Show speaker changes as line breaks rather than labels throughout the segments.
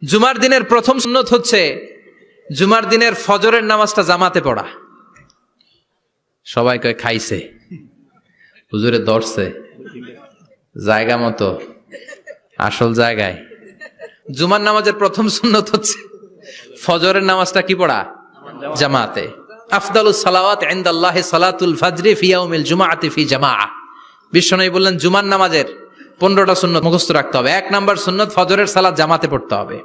জুমার দিনের প্রথম সুন্নত হচ্ছে জুমার দিনের ফজরের নামাজটা জামাতে পড়া। সবাই কয় খাইছে, হুজুরে ধরছে জায়গা মতো, আসল জায়গায়। জুমার নামাজের প্রথম সুন্নত হচ্ছে ফজরের নামাজটা কি পড়া? জামাতে। আফদালুস সালাওয়াত ইনদাল্লাহি সালাতুল ফাজরি ফি ইয়াউমিল জুমআতি ফি জামাআ। বিশ্বনবী বললেন জুমার নামাজের 15টা সুন্নত মুখস্থ রাখতে হবে। 1 নাম্বার সুন্নত ফজরের সালাত জামাতে পড়তে হবে।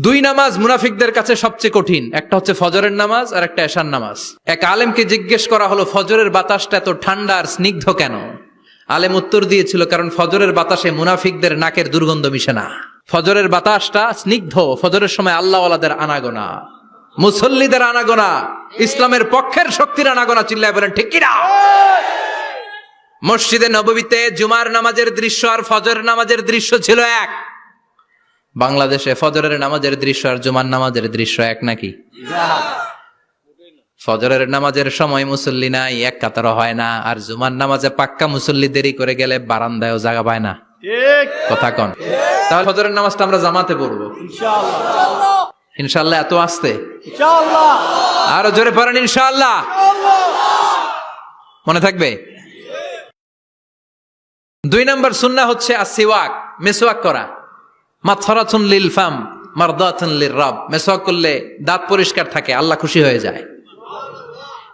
2 নামাজ মুনাফিকদের কাছে সবচেয়ে কঠিন, একটা হচ্ছে ফজরের নামাজ আর একটা এশার নামাজ। এক আলেমকে জিজ্ঞেস করা হলো ফজরের বাতাসটা এত ঠান্ডা আর স্নিগ্ধ কেন? আলেম উত্তর দিয়েছিল, কারণ ফজরের বাতাসে মুনাফিকদের নাকের দুর্গন্ধ মিশে না। ফজরের বাতাসটা স্নিগ্ধ, ফজরের সময় আল্লাহওয়ালাদের আনাগোনা, মুসল্লিদের আনাগোনা, ইসলামের পক্ষের শক্তির আনাগোনা। চিল্লায় বলেন ঠিক কিনা? মসজিদে নববীতে জুমার নামাজের দৃশ্য আর ফজরের নামাজের দৃশ্য ছিল এক। বাংলাদেশে ফজরের নামাজের দৃশ্য আর জুমার নামাজের দৃশ্য এক নাকি? ফজরের নামাজের সময় মুসল্লি নাই, এক কাতারও হয় না, আর জুমার নামাজে পাক্কা মুসল্লি দেরি করে গেলে বারান্দায়ও জায়গা পায় না। কথা কন। তাহলে ফজরের নামাজটা আমরা জামাতে পড়বো ইনশাআল্লাহ। ইনশাআল্লাহ এত আসতে ইনশাআল্লাহ, আরো জোরে পড়েন ইনশাআল্লাহ। মনে থাকবে। 2 নাম্বার সুন্নাহ হচ্ছে আসওয়াক, মেসওয়াক করা। মাতফারাতুন লিল ফাম মারদাতুন লিররাব। মেসওয়াক করলে দাঁত পরিষ্কার থাকে, আল্লাহ খুশি হয়ে যায়।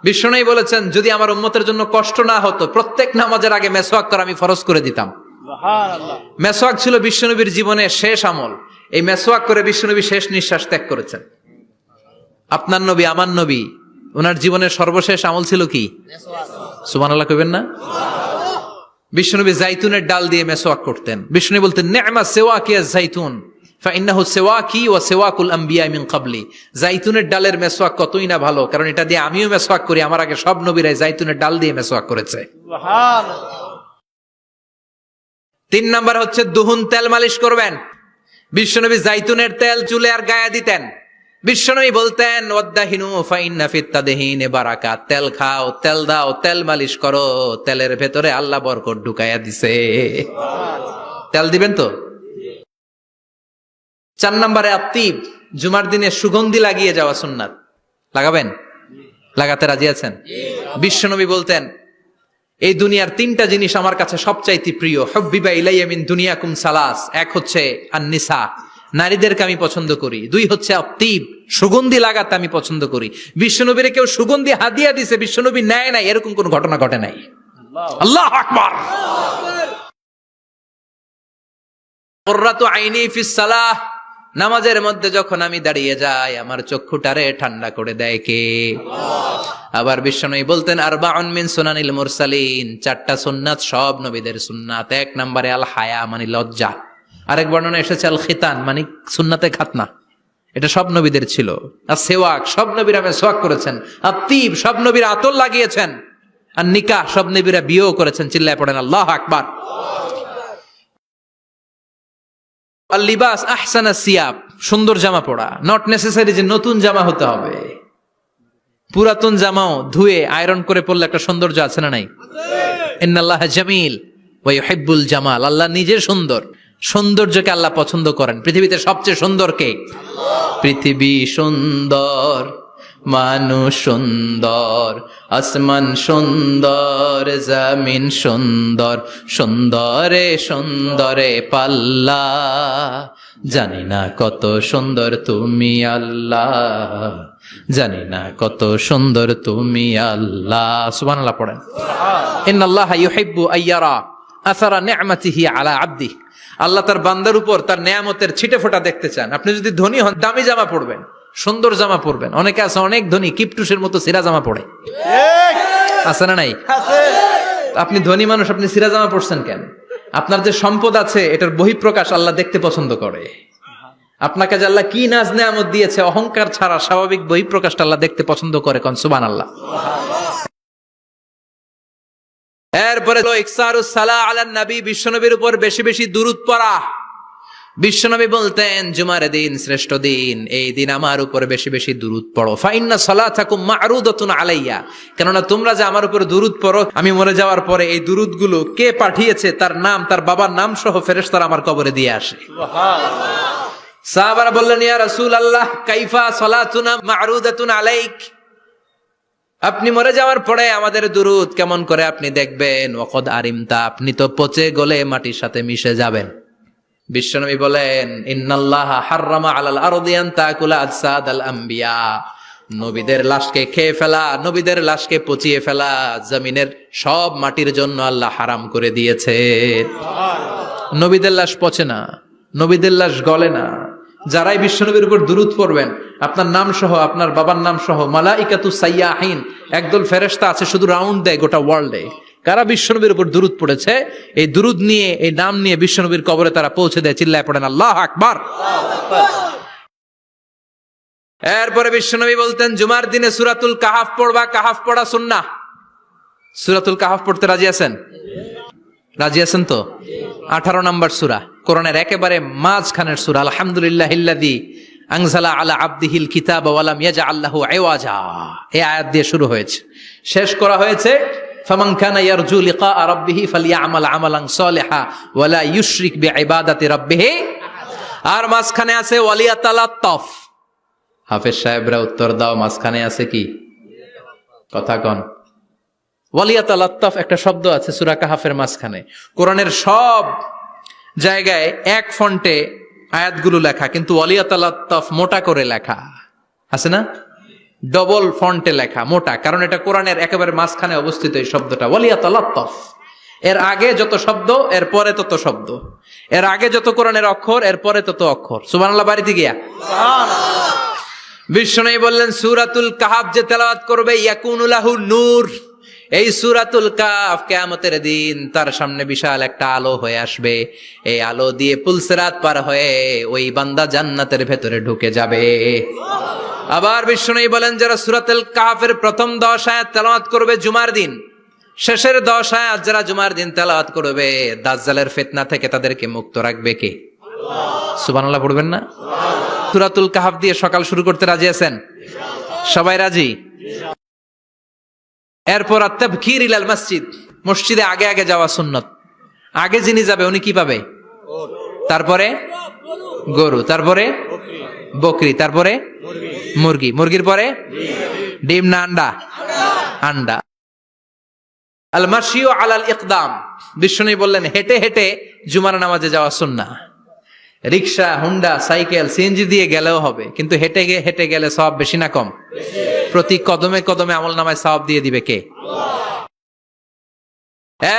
বিশ্বনবী বলেছেন, যদি আমার উম্মতের জন্য কষ্ট না হতো প্রত্যেক নামাজের আগে মেসওয়াক করা আমি ফরজ করে দিতাম। সুবহানাল্লাহ। মেসওয়াক ছিল বিশ্বনবীর জীবনের শেষ আমল। এই মেসওয়াক করে বিশ্বনবী শেষ নিঃশ্বাস ত্যাগ করেছেন। আপনার নবী, আমার নবী, ওনার জীবনের সর্বশেষ আমল ছিল কি? মেসওয়াক। সুবহানাল্লাহ কইবেন না? বিশ্বনবী জাইতুনের ডাল দিয়ে মেসওয়াক করতেন। বিশ্বনবী বলতেন, নি'মা সিওয়াকিয়া জাইতুন ফাইন্নাহু সিওয়াকি ওয়া সিওয়াকুল আমবিয়া মিন ক্বাবলি। জাইতুনের ডালের মেসওয়াক কতই না ভালো, কারণ এটা দিয়ে আমিও মেসওয়াক করি, আমার আগে সব নবীরাই জাইতুনের ডাল দিয়ে মেসওয়াক করেছে। সুবহানাল্লাহ। 3 নাম্বার হচ্ছে দুহুন, তেল মালিশ করবেন। বিশ্বনবী জাইতুনের তেল চুলে আর গায়ে দিতেন। বিশ্বনবী বলতেন, ওয়াদাহিনু ফাইন্না ফিত তাদহিনে বারাকাত। তেল খাও, তেল দাও, তেল মালিশ করো, তেলের ভেতরে আল্লাহ বরকত ঢুকাইয়া দিছে। তেল দিবেন তো? 4 নম্বরে আত্তিব, জুমার দিনে সুগন্ধি লাগিয়ে যাওয়া সুন্নাত। লাগাবেন? লাগাতে রাজি আছেন? বিশ্বনবী বলতেন, এই দুনিয়ার 3টা জিনিস আমার কাছে সবচাইতে প্রিয়। হুব্বিবা ইলাইয়া মিন দুনিয়াকুম সালাস। 1 হচ্ছে আন-নিসা, নারীদেরকে আমি পছন্দ করি। 2 হচ্ছে আত্তিব, সুগন্ধি লাগাতে আমি পছন্দ করি। বিশ্বনবীরে কেউ সুগন্ধি হাদিয়া দিছে, বিশ্বনবী নেয় নাই, এরকম কোন ঘটনা ঘটে নাই। আল্লাহু আকবার। কুররাতু আইনি ফিস সালাহ। নামাজের মধ্যে যখন আমি দাঁড়িয়ে যাই আমার চক্ষুটারে ঠান্ডা করে দেয় কে? আবার বিশ্বনবী বলতেন, আরবাউন মিন সুনানিল মুরসালিন। 4টা সুন্নাত সব নবীদের সুন্নাত। 1 নম্বরে আল হায়া, মানে লজ্জা। আরেক বর্ণনা এসেছে আল খিতান, মানে সুন্নাতে খাতনা, এটা সব নবীদের ছিল। আর সেওয়াক, সব নবীরা মেসওয়াক করেছেন। আত্তিব, সব নবীরা আতর লাগিয়েছেন। আর নিকাহ, সব নবীরা বিয়েও করেছেন। চিল্লায় পড়েন আল্লাহু আকবার। আল লিবাস আহসানা সিয়াব, সুন্দর জামা পরা। নট নেসেসারি যে নতুন জামা হতে হবে, পুরাতন জামাও ধুয়ে আয়রন করে পরলে একটা সৌন্দর্য আছে না নাই? ইন্নাল্লাহা জামিল ওয়া ইউহিব্বুল জামাল। আল্লাহ নিজে সুন্দর, সৌন্দর্যকে আল্লাহ পছন্দ করেন। পৃথিবীতে সবচেয়ে সুন্দর কে? পৃথিবী সুন্দর, মানুষ সুন্দর, আসমান সুন্দর, জমিন সুন্দর, সুন্দরে সুন্দরে পাল্লা। জানি না কত সুন্দর তুমি আল্লাহ, জানি না কত সুন্দর তুমি আল্লাহ। সুবহানাল্লাহ পড়েন। ইন্নাল্লাহা ইউহিব্বু আইয়ারা আসারা নি'মাতিহি আলা আবদিহি। আল্লাহ তার বান্দার উপর তার নেয়ামতের ছিটে ফোঁটা দেখতে চান। আপনি যদি ধনী হন, দামি জামা পরবেন, সুন্দর জামা পরবেন। অনেকে আছে অনেক ধনী, কিপটুসের মতো সিরা জামা পরে, আছে না নাই? আপনি ধনী মানুষ, আপনি সিরা জামা পরছেন কেন? আপনার যে সম্পদ আছে এটার বহিঃপ্রকাশ আল্লাহ দেখতে পছন্দ করে। আপনাকে যে আল্লাহ কি নাজ নেয়ামত দিয়েছে, অহংকার ছাড়া স্বাভাবিক বহিঃপ্রকাশটা আল্লাহ দেখতে পছন্দ করে। কোন সুবহানাল্লাহ। এরপরে ইকসারুস সালাহ আলান নবী, বিশ্বনবীর উপর বেশি বেশি দুরূদ পড়া। বিশ্বনবী বলতেন, জুমার দিন শ্রেষ্ঠ দিন, এই দিন আমার উপর বেশি বেশি দুরূদ পড়ো। ফাইন্না সালাতাকুম মা'রুদাতুন আলাইয়া। কেননা তোমরা যে আমার উপর দুরূদ পড়ো, আমি মরে যাওয়ার পরে এই দুরূদগুলো কে পাঠিয়েছে তার নাম, তার বাবার নাম সহ ফেরেশতারা আমার কবরে দিয়ে আসে। সুবহানাল্লাহ। সাহাবারা বললেন, ইয়া রাসূলুল্লাহ কাইফা সালাতুনা মা'রুদাতুন আলাইক, আপনি মরে যাওয়ার পরে আমাদের দুরূদ কেমন করে আপনি দেখবেন? ওয়াকাদ আরিমতা, আপনি তো পচে গলে মাটির সাথে মিশে যাবেন। বিশ্বনবী বলেন, ইন্নাল্লাহা হাররামা আলাল আরদি আন তাকুলা আজসাদাল আম্বিয়া, নবীদের লাশকে খেয়ে ফেলা, নবীদের লাশকে পচিয়ে ফেলা জমিনের সব মাটির জন্য আল্লাহ হারাম করে দিয়েছে। নবীদের লাশ পচে না, নবীদের লাশ গলে না। যারাই বিশ্বনবীর উপর দুরূদ পড়বেন, আপনার নাম সহ, আপনার বাবার নাম সহ, মালাইকাতু সাইয়াহিন, একদল ফেরেশতা আছে শুধু রাউন্ড দেয় গোটা ওয়ার্ল্ডে। কারা বিশ্বনবীর উপর দুরূদ পড়েছে, এই দুরূদ নিয়ে, এই নাম নিয়ে বিশ্বনবীর কবরে তারা পৌঁছে দেয়। চিল্লায় পড়েন আল্লাহু আকবার। এরপরে বিশ্বনবী বলতেন, জুমার দিনে সূরাতুল কাহাফ পড়বা। কাহাফ পড়া সুন্নাহ। সূরাতুল কাহাফ পড়তে রাজি আছেন? রাজি আছেন তো? 18 নম্বর সূরা, কোরআনের একেবারে মাঝখানের সূরা। আলহামদুলিল্লাহিল্লাযী আনজালা আলা আবদিহিল কিতাবা ওয়া লাম ইয়াজআল লাহু ইওয়াজা, এই আয়াত দিয়ে শুরু হয়েছে, শেষ করা হয়েছে ফামান কানা ইয়ারজু লিকা রাব্বিহি ফালইআমাল আমালান সালিহা ওয়া লা ইউশরিক বিইবাদাতি রাব্বিহি। আর মাঝখানে আছে ওয়ালিয়াতালাত্তাফ। হাফেজ সাহেবরা উত্তর দাও, মাঝখানে আছে কি? কথা কন। ওয়ালিয়াতালাত্তাফ একটা শব্দ আছে সূরা কাহাফের মাঝখানে। কোরআনের সব জায়গায় এক ফন্টে আয়াতগুলো লেখা, কিন্তু ওয়ালিয়াতালাত্তাফ মোটা করে লেখা আছে না? ডবল ফন্টে লেখা, মোটা, কারণ এটা কোরআনের একেবারে মাঝখানে অবস্থিত এই শব্দটা ওয়ালিয়াতালাত্তাফ। এর আগে যত শব্দ, এর পরে তত শব্দ, এর আগে যত কোরআনের অক্ষর, এর পরে তত অক্ষর। সুবহানাল্লাহ বাড়িতে গিয়া সুবহানাল্লাহ। বিশ্বনবী বললেন, সূরাতুল কাহাফ যে তেলাওয়াত করবে ইয়াকুনু লাহু নূর, এই সূরাতুল কাহাফ কিয়ামতের দিন তার সামনে বিশাল একটা আলো হয়ে আসবে। এই আলো দিয়ে পুলসিরাত পার হয়ে ওই বান্দা জান্নাতের ভেতরে ঢুকে যাবে। আবার বিশ্বনবী বলেন, যারা সূরাতুল কাহাফের প্রথম 10 আয়াত তেলাওয়াত করবে জুমার দিন, শেষের 10 আয়াত যারা জুমার দিন তেলাওয়াত করবে, দাজ্জালের ফিতনা থেকে তাদেরকে মুক্ত রাখবে কে? আল্লাহ। সুবহানাল্লাহ পড়বেন না? সূরাতুল কাহাফ দিয়ে সকাল শুরু করতে রাজি আছেন? সবাই রাজি? এরপর আত-তাবকির ইলাল মসজিদ, মসজিদে আগে আগে যাওয়া সুন্নত। আগে যিনি যাবে উনি কি পাবে? তারপরে গরু, তারপরে বকরি, তারপরে মুরগি, মুরগির পরে ডিম না আন্ডা? আন্ডা। আল মাশিউ আলাল ইকদাম, বিশ্বনবী বললেন হেঁটে হেঁটে জুমার নামাজে যাওয়া সুন্নাহ। রিকশা, হুন্ডা, সাইকেল, সিএনজি দিয়ে গেলেও হবে, কিন্তু হেঁটে হেঁটে গেলে সওয়াব বেশি না কম? প্রতি কদমে কদমে আমলনামায় সওয়াব দিয়ে দিবে কে? আল্লাহ।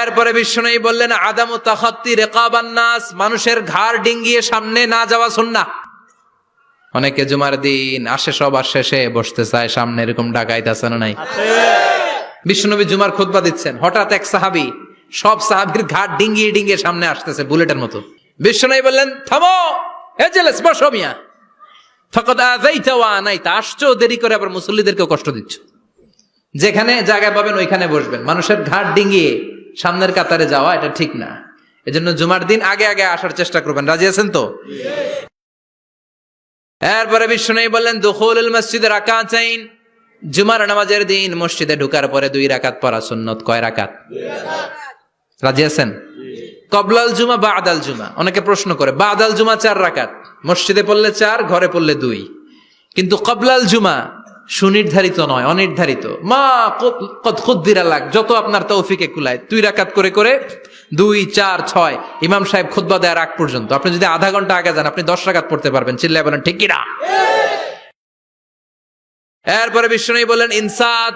এরপরে বিশ্বনবী বললেন, আদামু তাখাত্তি রিকাবান নাস, মানুষের ঘাড় ডিঙ্গিয়ে সামনে না যাওয়া সুন্নাহ। অনেকে জুমার দিন আসে, সবার শেষে বসতে চায় সামনে, এরকম ডাকাইত আছে না নাই? বিশ্বনবী জুমার খুতবা দিচ্ছেন, হঠাৎ এক সাহাবী সব সাহাবীর ঘাড় ডিঙ্গিয়ে ডিঙ্গিয়ে সামনে আসতেছে বুলেটের মতো। বিশ্বনবী বললেন, থামো, এজেলেস, বসো মিয়া, ফাকাদ আযাইতা ওয়া আনাইতা, আসছো দেরি করে আবার মুসল্লিদেরকেও কষ্ট দিচ্ছ। যেখানে জায়গা পাবেন ওইখানে বসবেন, মানুষের ঘাড় ডিঙ্গিয়ে সামনের কাতারে যাওয়া এটা ঠিক না। এজন্য জুমার দিন আগে আগে আসার চেষ্টা করবেন। রাজি আছেন তো? এরপরে বিশ্বনবী বললেন, দুখুলুল মসজিদে রাকাতাইন, জুমার নামাজের দিন মসজিদে ঢোকার পরে 2 রাকাত পড়া সুন্নত। কয় রাকাত? 2 রাকাত। রাজি আছেন? কবলাল জুমা বাদাল জুমা, অনেকে প্রশ্ন করে, বাদাল জুমা 4 রাকাত, মসজিদে পড়লে 4, ঘরে পড়লে 2, কিন্তু কবলাল জুমা সুনির্ধারিত নয়, অনির্ধারিত। মা কদ খুদ্দিরা লাক, যত আপনার তৌফিকে কুলায় 2 রাকাত করে করে 2, 4, 6 ইমাম সাহেব খুতবা দেওয়ার আগ পর্যন্ত। আপনি যদি আধা ঘন্টা আগে যান, আপনি 10 রাকাত পড়তে পারবেন। চিল্লায় বলেন ঠিক কিনা? এরপরে বিশ্বনবী বললেন, ইনসাত,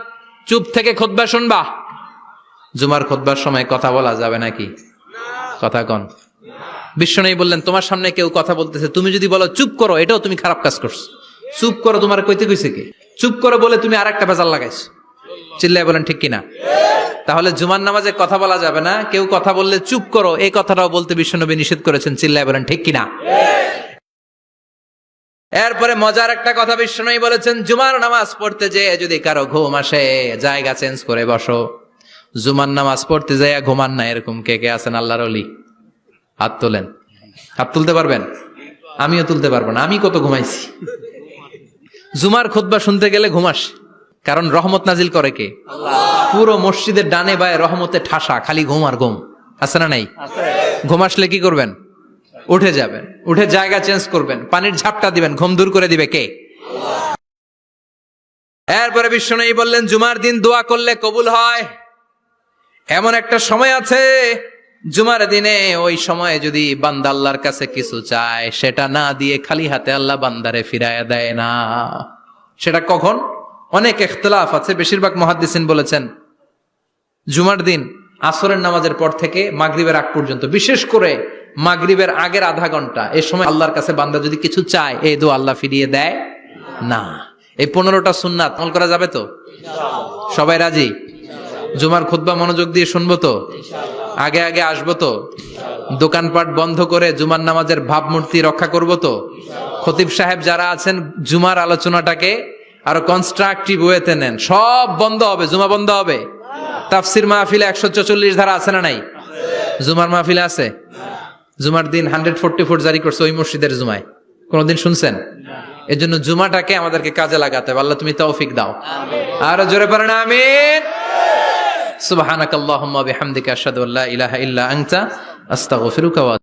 চুপ থেকে খুতবা শুনবা। জুমার খুতবার সময় কথা বলা যাবে নাকি? কথা কন। বিশ্বনবী বললেন, তোমার সামনে কেউ কথা বলতেছে, তুমি যদি বলো চুপ করো, এটাও তুমি খারাপ কাজ করছো। চুপ করো তোমার কইতে কইছে কে? চুপ করো বলে তুমি আরেকটা ভেজাল লাগাইছো। চিল্লায় বলেন ঠিক কিনা? তাহলে জুমার নামাজে কথা বলা যাবে না। কেউ কথা বললে চুপ করো, এই কথাটাও বলতে বিশ্বনবী নিষেধ করেছেন। চিল্লায় বলেন ঠিক কিনা? এরপরে মজার একটা কথা বিশ্বনবী বলেছেন, জুমার নামাজ পড়তে যেয়ে যদি কারো ঘুম আসে, জায়গা চেঞ্জ করে বসো। জুমার নামাজ পড়তে যায় ঘুমান না, এরকম কে কে আছেন আল্লাহর ওলি? হাত তোলেন। হাত তুলতে পারবেন? আমিও তুলতে পারবো না, আমি কত ঘুমাইছি। জুমার খুতবা শুনতে গেলে ঘুমাস, কারণ রহমত নাজিল করে কে? আল্লাহ। পুরো মসজিদের ডানে বায়ে রহমতে ঠাসা, খালি ঘুম আর ঘুম। আছে না নাই? ঘুম আসলে কি করবেন? উঠে যাবেন, উঠে জায়গা চেঞ্জ করবেন, পানির ঝাপটা দিবেন, ঘুম দূর করে দিবে কে? এরপরে বিশ্বনবী বললেন জুমার দিন দোয়া করলে কবুল হয়। এমন একটা সময় আছে জুমার দিনে, ওই সময়ে যদি বান্দা আল্লাহর কাছে কিছু চায়, সেটা না দিয়ে খালি হাতে আল্লাহ বান্দারে ফিরায়া দেয় না। সেটা কখন? অনেক ইখতিলাফ আছে, বেশিরভাগ মুহাদ্দিসিন বলেছেন জুমার দিন আসরের নামাজের পর থেকে মাগরিবের আগ পর্যন্ত, বিশেষ করে মাগরিবের আগের আধা ঘন্টা, এই সময় আল্লাহর কাছে বান্দা যদি কিছু চায়, এই দোয়া আল্লাহ ফিরিয়ে দেয় না। এই 15টা সুন্নাত আমল করা যাবে তো? সবাই রাজি? জুমার খুতবা মনোযোগ দিয়ে শুনবো তো? আগে আগে আসবো তো? দোকানপাট বন্ধ করে জুমার নামাজের ভাবমূর্তি রক্ষা করব তো? খতিব সাহেব যারা আছেন, জুমার আলোচনাটাকে আরো কনস্ট্রাকটিভ ওয়েতে নেন। সব বন্ধ হবে, জুমা বন্ধ হবে। তাফসির মাহফিলে 144 ধারা আছে না নাই? জুমার মাহফিলে আছে? জুমার দিন 144 জারি করছে ওই মসজিদের জুমায়, কোনদিন শুনছেন? এর জন্য জুমাটাকে আমাদেরকে কাজে লাগাতে হবে। আল্লাহ তুমি তৌফিক দাও। আরো জোরে পড়েন আমিন। সুবহানাকাল্লাহুম্মা বিহামদিকা আশহাদু আল্লা ইলাহা ইল্লা আনতা আস্তাগফিরুকা ওয়া